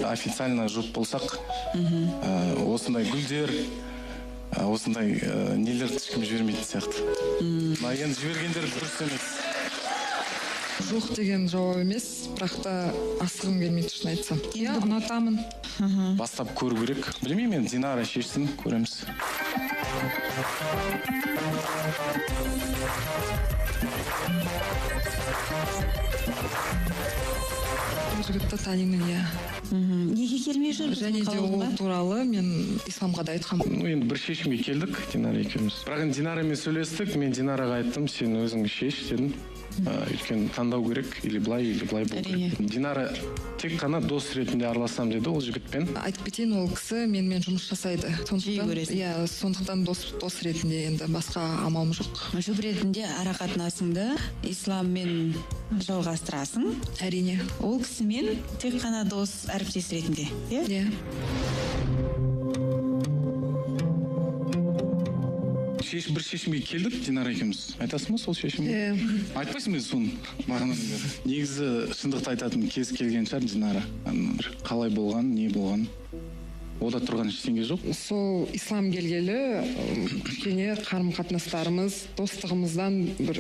официально жұп болсақ, осындай гүлдер, осындай нелерді ешкім жібермейтін сияқты. Енді жібергендер дұрыс емес. Жоқ деген жауап емес, бірақ та асығым келмейді шын айтсам. Иә, ұнатамын. Бастап көру керек. Білмеймін, Динара шешсін, көреміз. Жігітті танимын, иә. Неге келмей жүр? Және де ол туралы мен исламға да айтқам. Енді бір шешімге келдік, Динара екеуміз. Бірақ енді Динарамен сөйлестік, мен Динараға айттым, сен өзің шеш дедім. Өйткені таңдау керек, или былай болу керек. Динара тек қана дос ретінде араласам деді ол жігітпен. Айтып кетейін, ол кісі менімен жұмыс жасайды. Сондықтан дос ретінде енді басқа амалым жоқ. Жұп ретінде ара қатынасыңды исламмен жалғастырасың. Әрине. Ол кісімен тек қана дос, әріптес ретінде. Иә. Бір шешімге келдік, Динара екеуміз. Айтасың ба сол шешімге? Айтпайсың мен соны мағына. Негізі шындықты айтатын кез келген шығар Динара. Қалай болған, не болған? Ода тұрған ештеңе жоқ. Сол ислам келгелі кішкене қарым-қатынастарымыз, достығымыздан бір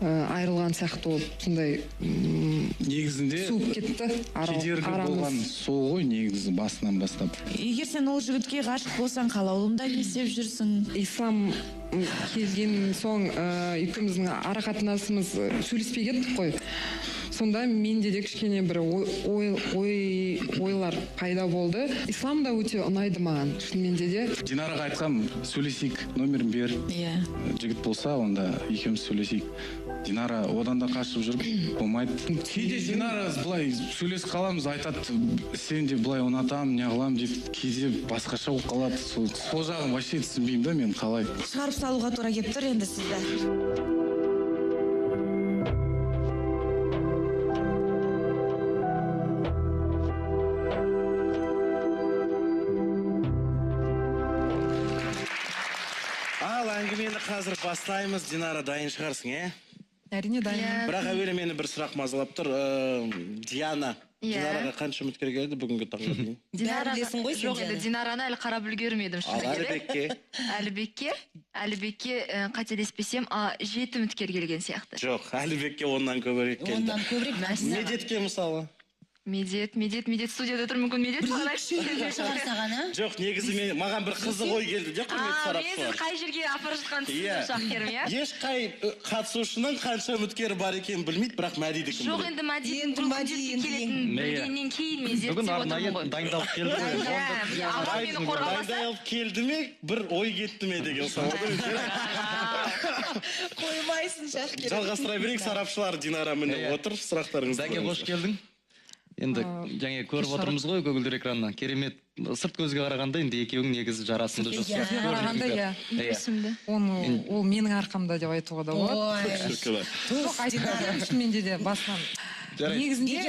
айырылған сияқты болып, сондай негізінде суып кетті. Кедергі болған сол ғой негізі басынан бастап. Егер сен ол жігітке ғашық болсаң, қалаулымда не істеп жүрсің? Ислам келген соң екеуміздің ара қатынасымыз сөйлеспей кеттік қой. Сонда менде де кішкене бір ойлар пайда болды. Ислам да өте ұнайды маған, шыныменде де. Динараға айтқам, сөйлесейік, номерін бер. Жігіт болса, онда екеуміз сөйлесейік. Динара одан да қашып жүріп, болмайды. Кейде Динара былай сөйлесіп қаламыз, айтады, сен де былай ұнатам, не қылам деп, кейде басқаша болып қалады. Сол жағын вообще түсінбеймін да мен қалай. Шығарып салуға тура келіп тұр енді сізді. Әңгімені қазір бастаймыз. Динара, дайын шығарсың, Әрине дайын. Бірақ әуелі мені бір сұрақ мазалап тұр. Диана, Динараға қанша үміткер келді бүгінгі таңға дейін? Жоқ, енді Динараны әлі қарап үлгермедім. Әлібекке? Әлібекке қателеспесем, 7 үміткер келген сияқты. Жоқ, Әлібекке оннан көбірек келді. Оннан көбірек? Медетке мысалы? Медет студияда тұр, мүмкін медет жоқ, негізі маған бір қызы ғой келді де, құрметті сарапшылар. Мен қай жерге апарып жатқан шақкерім, ешқай қатысушының қанша үміткері бар екенін білмейді, бірақ Мәдиді кім біледі? Жоқ, енді Мәдидің бұл күндерге келетін білгеннен кейін мен зерттеп отырмын ғой. Дайындалып келді ғой. Дайындалып келді ме, бір ой кетті ме деген соң. Қоймайсың шақкер. Жалғастыра берейік, сарапшылар. Динара міне отыр, сұрақтарыңызды. Дәке, қош келдің. Енді жаңа көріп отырмыз ғой көгілдір экраннан. Керемет, сырт көзге қарағанда енді екеуің негізі жарасымды жоқсыз. Қарағанда, иә. Ол менің арқамда деп айтуға да болады. Жоқ, айтқаным шыныменде де басынан. Негізінде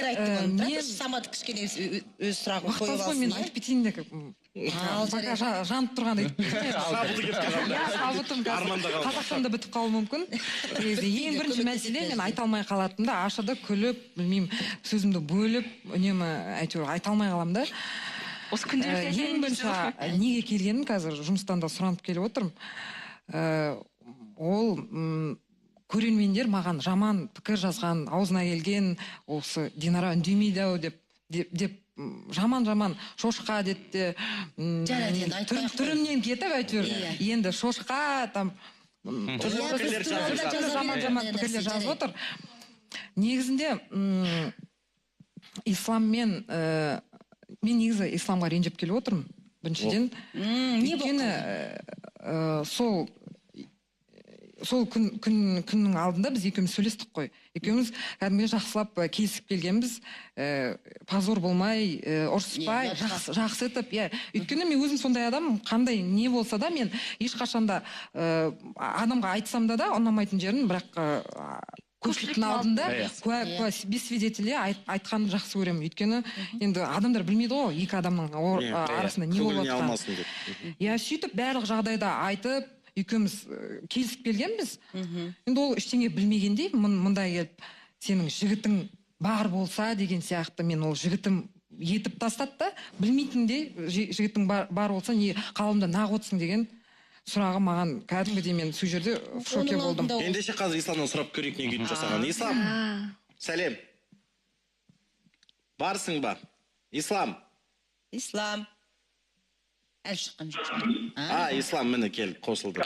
мен Самат кішкене өз сұрағын қойып алсын. Мен айтып кетейін де бақа жанып тұрғанда сабытым Қазақстанда бітіп қалуы мүмкін. Ең бірінші мәселе мен айта алмай қалатында ашыды күліп, білмеймін, сөзімді бөліп, үнемі әйтеуір айта алмай қалам да. Ең бірінші неге келгенім қазір жұмыстан да сұранып келіп отырмын. Ол көрермендер маған жаман пікір жазған, аузына келген, осы Динара үндемейді-ау деп жаман шошқа деді. Түрімнен кетіп әйтеуір. Енді шошқа, там жаман пікірлер жазып отыр. Негізінде исламмен мен негізі исламға ренжіп келіп отырмын. Біріншіден, өйткені сол күннің алдында біз екеуміз сөйлестік қой. Екеуміз кәдімгі жақсылап келісіп келгенбіз, позор болмай, ұрыспай, жақсы етіп. Өйткені мен өзім сондай адам, қандай не болса да мен ешқашанда адамға айтсам да ұнамайтын жерін, бірақ көпшіліктің алдында без свидетелей айтқанды жақсы көремін. Өйткені енді адамдар білмейді ғой, екі адамның арасында не болып жатқанын. Сөйтіп барлық жағдайда айтып, екеуміз келісіп келгенбіз. Енді ол ештеңе білмегендей, мұнда келіп, сенің жігітің бар болса деген сияқты, мен ол жігітім етіп тастады да, білмейтіндей жігіттің бар болса не қаламда нақ отсың деген сұрағы маған кәдімгідей мен сол жерде в шоке болдым. Ендеше қазір Исламнан сұрап көрейік неге үйтіп жасаған. Ислам, сәлем. Барсың ба? Ислам. Ислам. Әл шыққан жоқ. Ислам міне келіп қосылды.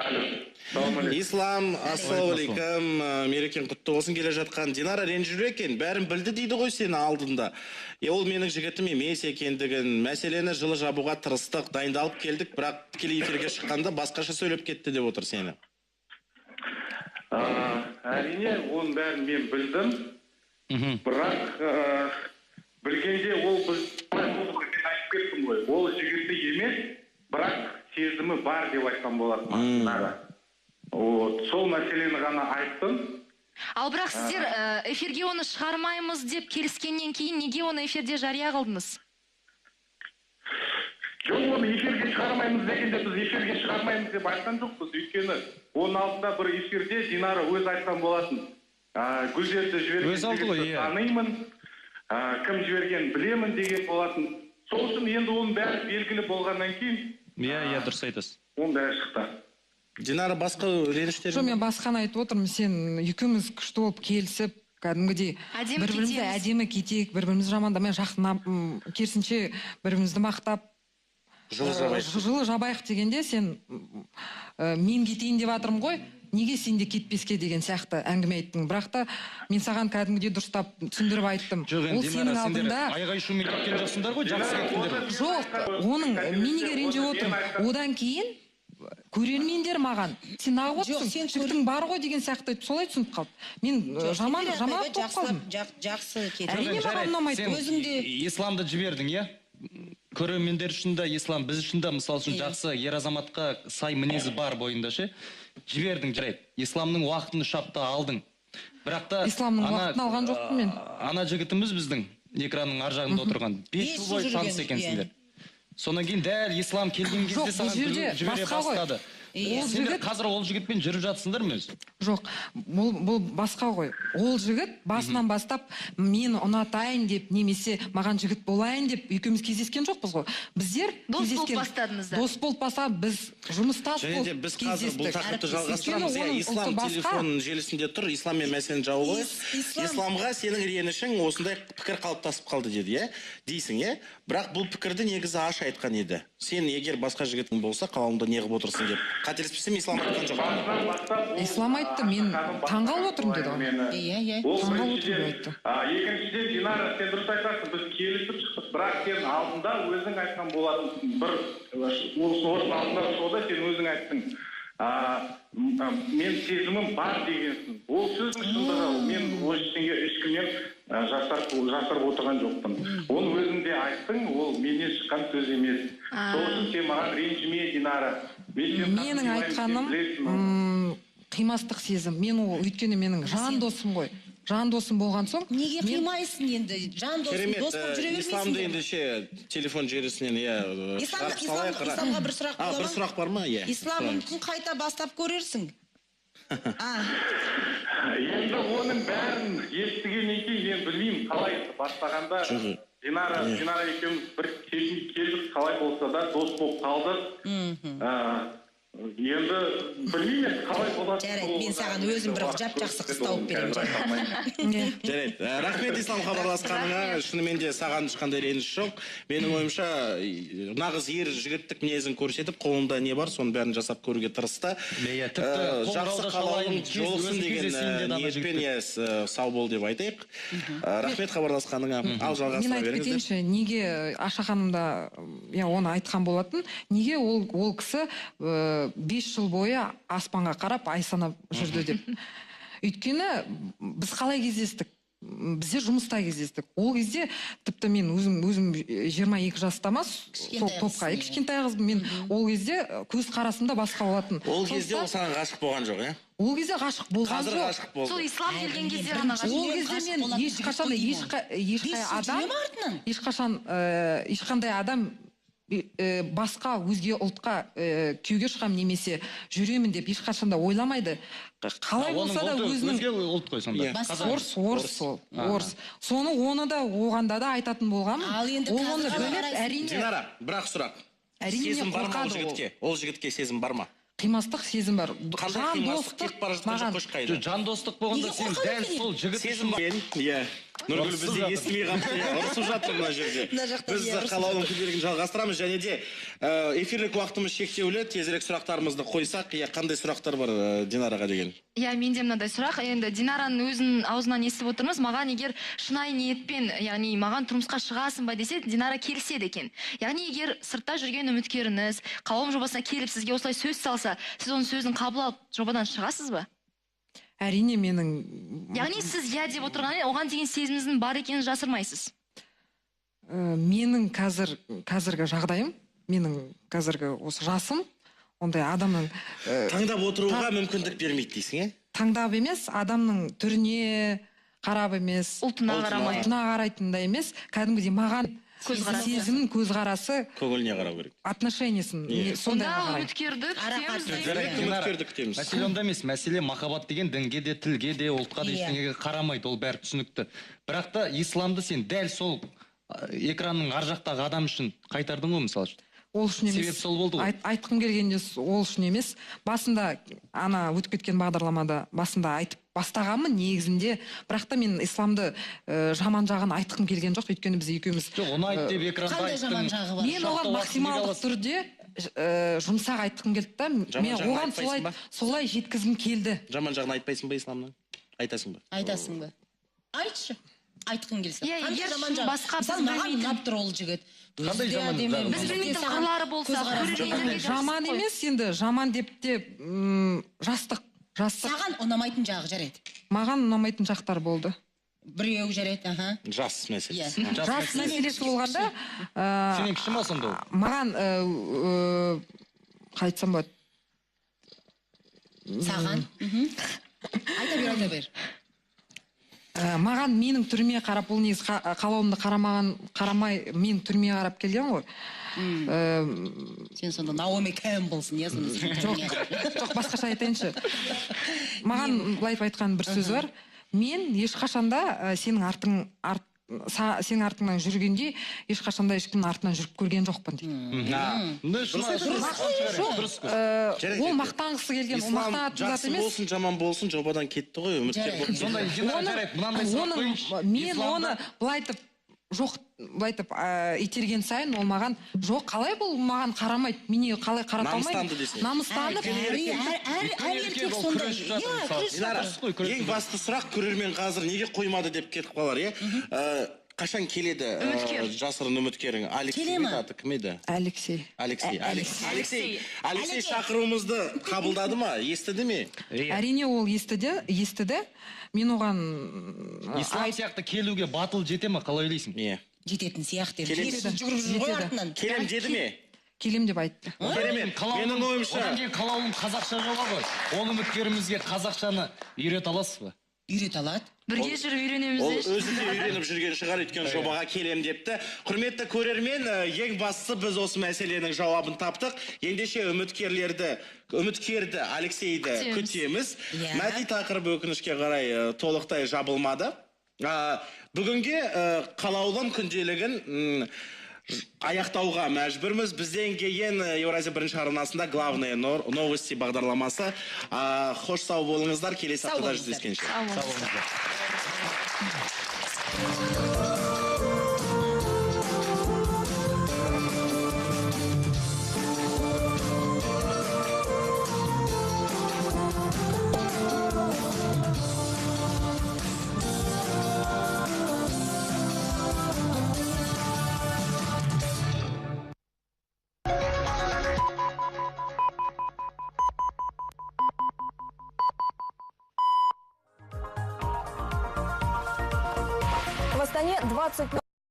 Ислам, ассалаумағалейкум, мерекең құтты болсын. Келе жатқан Динара ренжір екен, бәрін білді дейді ғой сені алдында. Ол менің жігітім емес екендігін, мәселені жылы жабуға тырыстық, дайындалып келдік, бірақ тікелей эфирге шыққанда басқаша сөйлеп кетті деп отыр сені. Әрине, оның бәрін мен білдім, бірақ білгенде ол айтып кеттім ғой, ол жігіті емес, бірақ сезімі бар деп айтқан болатын. Сол мәселені ғана айттым. Ал бірақ сіздер эфирге оны шығармаймыз деп келіскеннен кейін неге оны эфирде жария қылдыңыз? Жоқ, оны эфирге шығармаймыз дегенде біз эфирге шығармаймыз деп айтқан жоқпыз. Өйткені оның алдында бір эфирде Динара өз айтқан болатын. Гүлдерді жіберген танимын, кім жіберген білемін деген болатын. Сол үшін енді оның бәрі белгілі болғаннан кейін дұрыс айтасыз. Оның бәрі шықты. Динара басқа реніштер? Жоқ, мен басқаны айтып отырмын, сен екеуміз күшті болып келісіп, кәдімгідей бір-бірімізді әдемі кетейік, бір-бірімізді жамандамай керісінше бір-бірімізді мақтап жылы жабайық дегенде сен мен кетейін деп жатырмын ғой, неге сен де кетпеске деген сияқты әңгіме айттың. Бірақ та мен саған кәдімгідей дұрыстап түсіндіріп айттым. Ол сенің алдында айғай шумен кеткен жоқсыңдар ғой, жақсы кеттіңдер. Жоқ, оның мен неге ренжіп отырмын. Одан кейін көрермендер маған сен нағып отырсың, жігітің бар ғой деген сияқты солай түсініп қалды. Мен жаман болып қалдым. Жақсы кетті. Әрине маған ұнамайды. Өзіңде исламды жібердің, иә? Көрермендер үшін де ислам, біз үшін де мысал үшін жақсы ер азаматқа сай мінезі бар бойында ше. Жібердің, жарайды. Исламның уақытын шапта алдың. Бірақ та исламның уақытын алған жоқпын мен. Ана жігітіміз біздің экранның ар жағында отырған 5 жыл бойы таныс екенсіңдер. Сонан кейін дәл ислам келген кезде саған жібере бастады. Сендер қазір ол жігітпен жүріп жатсыңдар ма өзі? Жоқ, бұл басқа ғой. Ол жігіт басынан бастап мені ұнатайын деп, немесе маған жігіт болайын деп екеуміз кездескен жоқпыз ғой. Біздер дос болып бастадыңыздар. Дос болып бастап, біз жұмыстас болып кездестік. Біз қазір бұл тақырыпты жалғастырамыз. Ислам телефон желісінде тұр, исламмен мәселені жауып қойып. Исламға сенің ренішің осындай пікір қалыптасып қалды деді, дейсің, бірақ бұл пікірді негізі аш айтқан еді. Сен егер басқа жігітің болса, қалауымда неғып отырсың деп. Қателеспесем, ислам айтқан жоқ. Ислам айтты, мен таңғалып отырмын деді ғой. Таңғалып отырмын деп айтты. Екіншіден, Динара, сен дұрыс айтасың, біз келісіп шықтық, бірақ сен алдында өзің айтқан болатын бір осының алдында шоуда сен өзің айттың. Мен сезімім бар дегенсің. Ол сөздің шындығы, мен ешкімнен жасырып отырған жоқпын. Оны өзіңде айттың, ол менен шыққан сөз емес. Сол үшін сен маған ренжіме, Динара. Менің айтқаным қимастық сезім. Мен ол өйткені менің жан досым ғой. Жан досым болған соң... Неге қимайсың енді? Жан досым, дос болып жүре бермейсің. Исламды ендеше телефон желісінен Исламға бір сұрақ бола ма? Бір сұрақ бар ма? Ислам мүмкін қайта бастап көрерсің. Енді оның бәрін естігеннен кейін мен білмеймін қалай бастағанда Динара екеуміз бір келдік, қалай болса да дос болып қалдық. Енді білмеймін, қалай болады. Жарайды, мен саған өзім бір жап-жақсы қыз тауып беремін. Жарайды, рахмет Ислам хабарласқаныңа, шынымен де саған ешқандай реніш жоқ. Менің ойымша, нағыз ер жігіттік мінезін көрсетіп, қолында не бар, соның бәрін жасап көруге тырысты. Жақсы қалауың жолықсын деген ниетпен сау бол деп айтайық. Рахмет хабарласқаныңа. Ал жалғастыра беріңіздер. Мен айтып кетейінші, неге Аша ханымда оны айтқан болатын, неге ол кісі 5 жыл бойы аспанға қарап ай санап жүрді деп. Өйткені біз қалай кездестік? Біздер жұмыста кездестік. Ол кезде тіпті мен өзім 22 жаста ма сол топқа кішкентай қыз, мен ол кезде көз қарасында басқа болатын. Ол кезде ол саған ғашық болған жоқ, Ол кезде ғашық болған жоқ. Қазір ғашық болды. Сол ислам келген кезде ғана ғашық. Ол кезде мен ешқандай адам басқа өзге ұлтқа күйеуге шығамын немесе жүремін деп ешқашанда ойламайды. Қалай болса да өзінің өзге ұлт қой сонда. орыс. Оны да оғанда да айтатын болғам. Ол оны бөліп әрине. Динара, бірақ сұрақ. Әрине Сезім бар ма ол қорқады жігітке? Ол жігітке сезім бар ма? Қимастық сезім бар. Қандай қимастық кетіп бара жатқан жоқ қошқайды? Жан достық болғанда сен дәл сол жігіт Сезім бар. Иә. Нұргүл бізде естімей қалыпты. Ұрысып жатыр мына жерде. Біз қалаудың күнделігін жалғастырамыз және де эфирлік уақытымыз шектеулі. Тезірек сұрақтарымызды қойсақ, қандай сұрақтар бар Динараға деген? Иә, менде мынандай сұрақ. Енді Динараның өзінің аузынан естіп отырмыз. Маған егер шынайы ниетпен, яғни маған тұрмысқа шығасың ба десе, Динара келіседі екен. Яғни егер сыртта жүрген үміткеріңіз қалауым жобасына келіп сізге осылай сөз салса, сіз оның сөзін қабыл алып жобадан шығасыз ба? Әрине менің... Яғни сіз иә деп отырғаннан оған деген сезіміңіздің бар екенін жасырмайсыз. Менің қазіргі жағдайым, менің қазіргі осы жасым, ондай адамның... Таңдап отыруға мүмкіндік бермейді дейсің, е? Таңдап емес, адамның түріне қарап емес, ұлтына қарамай. Ұлтына қарайтындай емес, кәдімгідей маған сезімнің көзқарасы, көңіліне қарау керек. Отношениесін сондай қарайды. Үміткерді күтеміз. Мәселе онда емес, мәселе махаббат деген дінге де, тілге де, ұлтқа да ештеңеге қарамайды, ол бәрі түсінікті. Бірақ та исламды сен дәл сол экранның ар жақтағы адам үшін қайтардың ғой, мысалы үшін. Ол үшін емес. Себеп сол болды ғой. Айтқым келгенде ол үшін емес. Басында ана өтіп кеткен бағдарламада басында айтып бастағанмын негізінде, бірақ та мен исламды жаман жағын айтқым келген жоқ, өйткені біз екеуміз. Жоқ, оны айт деп экранда Қандай жаман жағы бар? Мен оған максималдық түрде жұмсақ айтқым келді да, мен оған солай жеткізгім келді. Жаман жағын айтпайсың ба исламның? Айтасың ба? Айтасың ба? Айтшы. Айтқың келсе. Иә, Қандай егер жаман жағы? басқа біз Мысалы, маған білмейтін- ұнап тұр ол жігіт. Қандай жаман жағы? Біз білмейтін қырлары болса, көрермендерге Жаман емес енді, жаман деп те жастық. Саған ұнамайтын жағы жарайды. Маған ұнамайтын жақтар болды. Біреу жарайды, аха. Жас мәселесі. Жас мәселесі болғанда, Сенен кіші ма сонда? маған қайтсам болады. Саған. Айта бер. Маған менің түріме қарап, бұл негіз қалауымды қарамай мен түріме қарап келген ғой. Сен сонда Наоми Кэмпбелсің, иә? Жоқ, басқаша айтайыншы. Маған былай айтқан бір сөз бар. Мен ешқашанда сенің артыңнан жүргенде ешқашанда ешкімнің артынан жүріп көрген жоқпын дейді. Ол мақтанғысы келген, ол мақтанатын зат емес. Болсын, жаман болсын, жобадан кетті ғой, үміткер болып. Сондай жарайды, мынандай сұрақ қойыңызшы. Мен оны былайтып итерген сайын ол маған жоқ, қалай бұл маған қарамайды, мені қалай қарата алмайды, намыстанып. Әр еркек сондай. Ең басты сұрақ, көрермен қазір неге қоймады деп кетіп қалар, е? Қашан келеді жасырын үміткерің? Алексей аты кім еді? Алексей шақыруымызды қабылдады ма? Естіді ме? Әрине ол естіді. Мен оған... Ислам сияқты келуге батыл жете ма, қалай ойлайсың? Жететін сияқты. Келем деді ме? Келем деп айтты. Менің ойымша... Одан кейін қалауың қазақша жоба ғой. Ол үміткерімізге қазақшаны үйрет аласыз ба? Үйрет алады. Бірге жүріп үйренеміз. Ол өзі де үйреніп жүрген шығар, өйткені жобаға келем депті. Құрметті көрермен, ең бастысы біз осы мәселенің жауабын таптық. Ендеше үміткерді Алексейді күтеміз. Мәди тақырыбы өкінішке қарай толықтай жабылмады. Бүгінге қалаулым күнделігін аяқтауға мәжбүрміз. Бізден кейін Еуразия бірінші арнасында главные новости бағдарламасы. Хош сау болыңыздар, келесі аптада жүздескенше. Сау болыңыздар. В Астане 20...